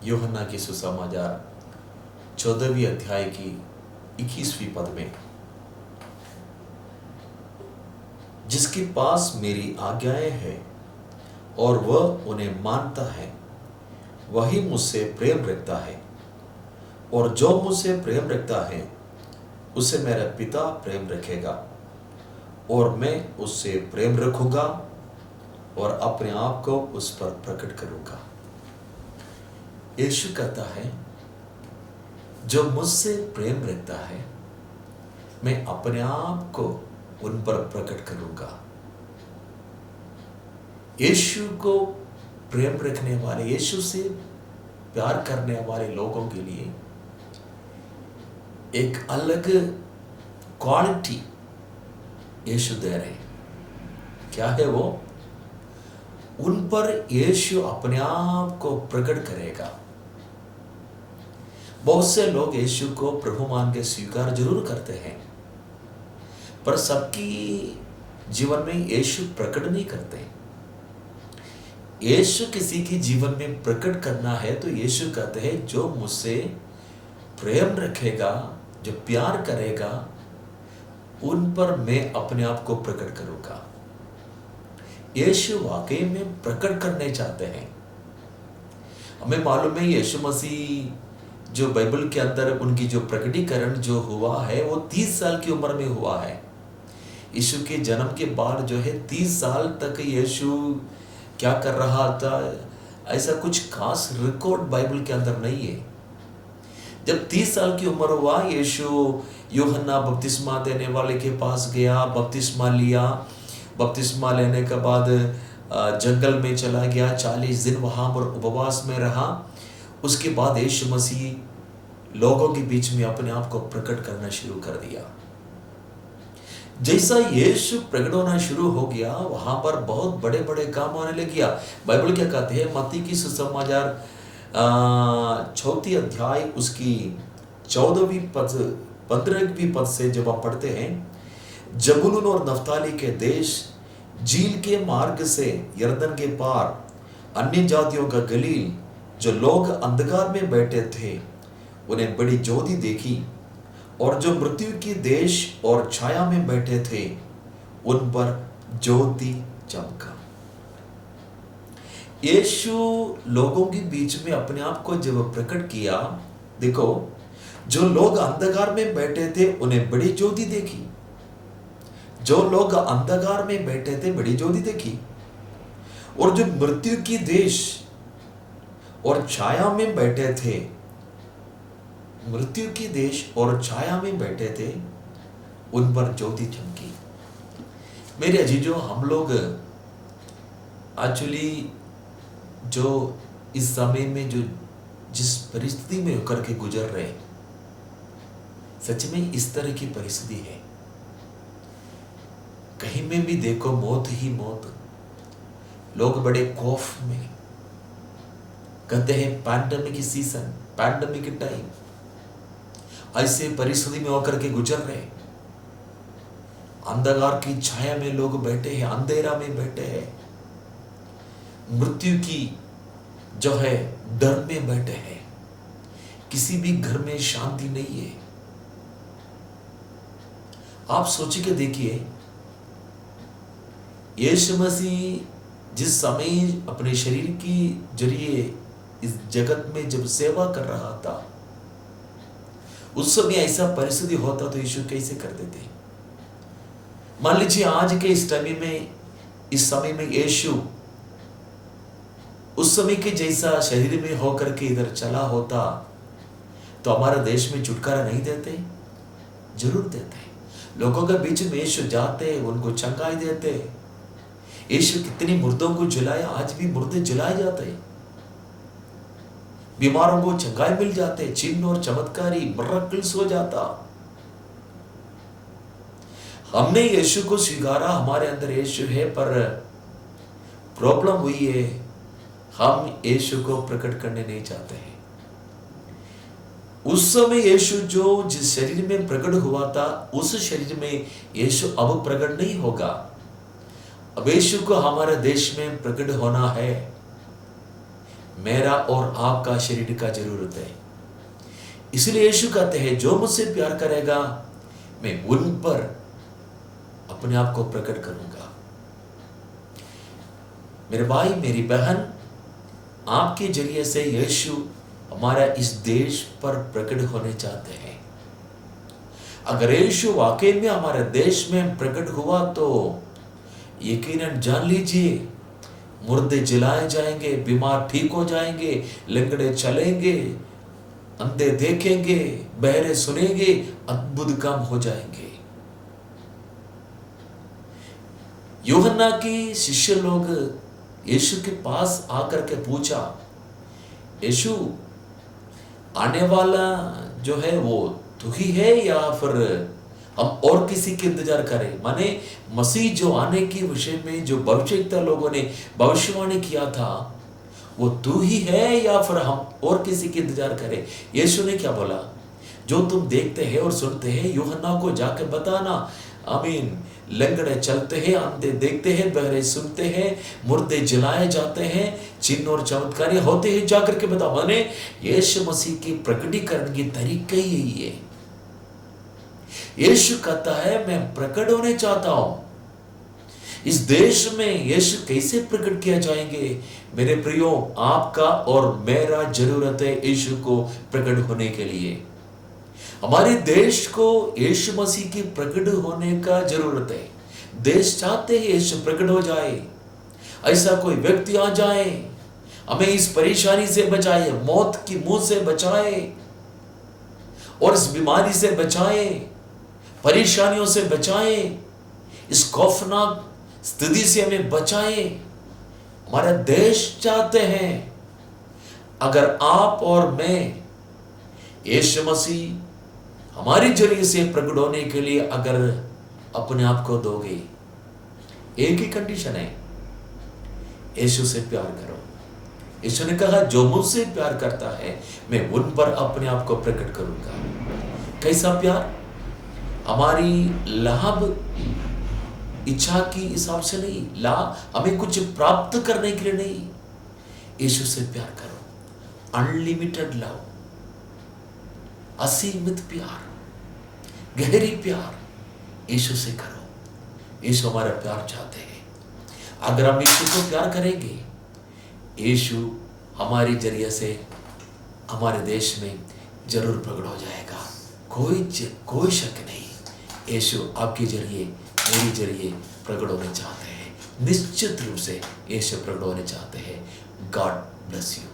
यूहन्ना की सुसमाचार 14वीं अध्याय की 21वीं पद में, जिसके पास मेरी आज्ञाएं हैं और वह उन्हें मानता है वही मुझसे प्रेम रखता है, और जो मुझसे प्रेम रखता है उसे मेरा पिता प्रेम रखेगा, और मैं उससे प्रेम रखूंगा और अपने आप को उस पर प्रकट करूंगा। यीशु कहता है, जो मुझसे प्रेम रखता है मैं अपने आप को उन पर प्रकट करूंगा। यीशु को प्रेम रखने वाले, यीशु से प्यार करने वाले लोगों के लिए एक अलग क्वालिटी यीशु दे रहे हैं। क्या है वो? उन पर यीशु अपने आप को प्रकट करेगा। बहुत से लोग यीशु को प्रभु मान के स्वीकार जरूर करते हैं, पर सबकी जीवन में यीशु प्रकट नहीं करते। यीशु किसी के जीवन में प्रकट करना है तो यीशु कहते हैं, जो मुझसे प्रेम रखेगा, जो प्यार करेगा, उन पर मैं अपने आप को प्रकट करूंगा। यीशु वाकई में प्रकट करने चाहते हैं। हमें मालूम है यीशु मसीह जो बाइबल के अंदर उनकी जो प्रकटीकरण जो हुआ है वो 30 साल की उम्र में हुआ है। यीशु के जन्म के बाद जो है 30 साल तक यीशु क्या कर रहा था, ऐसा कुछ खास रिकॉर्ड बाइबल के अंदर नहीं है। जब 30 साल की उम्र हुआ, यीशु यूहन्ना बपतिस्मा देने वाले के पास गया, बपतिस्मा लिया। बपतिस्मा लेने के बाद जंगल में चला गया, 40 दिन वहां पर उपवास में रहा। उसके बाद यीशु मसीह लोगों के बीच में अपने आप को प्रकट करना शुरू कर दिया। जैसा यीशु प्रकट होना शुरू हो गया, वहां पर बहुत बड़े बड़े काम होने लग गया। बाइबल क्या कहते हैं? मत्ती की सुसमाचार 4 अध्याय उसकी 14वीं पद 15वीं पद से जब आप पढ़ते हैं, जबूलून और नफ्ताली के देश, झील के मार्ग से यरदन के पार, अन्य जातियों का गलील, जो लोग अंधकार में बैठे थे उन्हें बड़ी ज्योति देखी, और जो मृत्यु के देश और छाया में बैठे थे उन पर ज्योति चमका। यीशु लोगों के बीच में अपने आप को जब प्रकट किया, देखो, जो लोग अंधकार में बैठे थे उन्हें बड़ी ज्योति देखी। जो लोग अंधकार में बैठे थे बड़ी ज्योति देखी, और जो मृत्यु की देश और छाया में बैठे थे, मृत्यु की देश और छाया में बैठे थे, उन पर ज्योति चमकी। मेरे अजीजों, हम लोग एक्चुअली जो इस समय में जो जिस परिस्थिति में होकर के गुजर रहे, सच में इस तरह की परिस्थिति है। कहीं में भी देखो मौत ही मौत। लोग बड़े खौफ में, कहते हैं पैंडेमिक सीजन, पैंडेमिक टाइम, ऐसे परिस्थिति में होकर के गुजर रहे। अंधकार की छाया में लोग बैठे हैं, अंधेरा में बैठे हैं, मृत्यु की जो है डर में बैठे हैं। किसी भी घर में शांति नहीं है। आप सोच के देखिए, यीशु मसीह जिस समय अपने शरीर की जरिए इस जगत में जब सेवा कर रहा था, उस समय ऐसा परिस्थिति होता तो यीशु कैसे कर देते? मान लीजिए आज के इस टाइम में, इस समय में यीशु उस समय के जैसा शरीर में होकर के इधर चला होता तो हमारे देश में छुटकारा नहीं देते? जरूर देते। लोगों के बीच में यीशु जाते, उनको चंगाई देते। यीशु कितनी मुर्दों को जलाया, आज भी मुर्दे जलाए जाते हैं। बीमारों को चंगाई मिल जाते, चिन्ह और चमत्कारी मिरेकल्स हो जाता। हमने यीशु को स्वीकारा, हमारे अंदर यीशु है, पर प्रॉब्लम हुई है, हम यीशु को प्रकट करने नहीं चाहते हैं। उस समय यीशु जो जिस शरीर में प्रकट हुआ था, उस शरीर में यीशु अब प्रकट नहीं होगा। अब यीशु को हमारे देश में प्रकट होना है। मेरा और आपका शरीर का जरूरत है। इसलिए यीशु कहते हैं जो मुझसे प्यार करेगा मैं उन पर अपने आप को प्रकट करूंगा। मेरे भाई मेरी बहन, आपके जरिए से यीशु हमारा इस देश पर प्रकट होने चाहते हैं। अगर यीशु वाकई में हमारे देश में प्रकट हुआ तो यकीनन जान लीजिए मुर्दे जलाए जाएंगे, बीमार ठीक हो जाएंगे, लंगड़े चलेंगे, अंधे देखेंगे, बहरे सुनेंगे, अद्भुत काम हो जाएंगे। यूहन्ना की शिष्य लोग यीशु के पास आकर के पूछा, यीशु आने वाला जो है वो तू ही है या फिर हम और किसी के इंतजार करें? माने मसीह जो आने के विषय में जो भविष्यवक्ता लोगों ने भविष्यवाणी किया था वो तू ही है या फिर हम और किसी के इंतजार करें? यीशु ने क्या बोला, जो तुम देखते हैं और सुनते हैं यूहन्ना को जाकर बताना। आमीन। लंगड़े चलते हैं, अंधे देखते हैं, बहरे सुनते हैं, मुर्दे जलाए जाते हैं, चिन्ह और चमत्कार होते हैं, जाकर के बताओ। माने यीशु मसीह की प्रकटीकरण की तरीका ही यही है। यीशु कहता है मैं प्रकट होने चाहता हूं। इस देश में यीशु कैसे प्रकट किया जाएंगे? मेरे प्रियो, आपका और मेरा जरूरत है यीशु को प्रकट होने के लिए। हमारे देश को यीशु मसीह की प्रकट होने का जरूरत है। देश चाहते हैं यीशु प्रकट हो जाए, ऐसा कोई व्यक्ति आ जाए, हमें इस परेशानी से बचाए, मौत की मुंह से बचाए और इस बीमारी से बचाए, परेशानियों से बचाए, इस खौफनाक स्थिति से हमें बचाए। हमारा देश चाहते हैं। अगर आप और मैं यीशु मसीह हमारी जरिए से प्रकट होने के लिए अगर अपने आप को दोगे, एक ही कंडीशन है, यीशु से प्यार करो। यीशु ने कहा जो मुझसे प्यार करता है मैं उन पर अपने आप को प्रकट करूंगा। कैसा प्यार? हमारी लाभ इच्छा की हिसाब से नहीं, हमें कुछ प्राप्त करने के लिए नहीं। यीशु से प्यार करो, अनलिमिटेड लव, असीमित प्यार, गहरी प्यार यीशु से करो। यीशु हमारा प्यार चाहते हैं। अगर हम यीशु को प्यार करेंगे, यीशु हमारी जरिए से हमारे देश में जरूर प्रकट हो जाएगा। कोई शक नहीं, यीशु आपके जरिए मेरे जरिए प्रकट होने चाहते हैं। निश्चित रूप से यीशु प्रकट होने चाहते हैं। God bless you.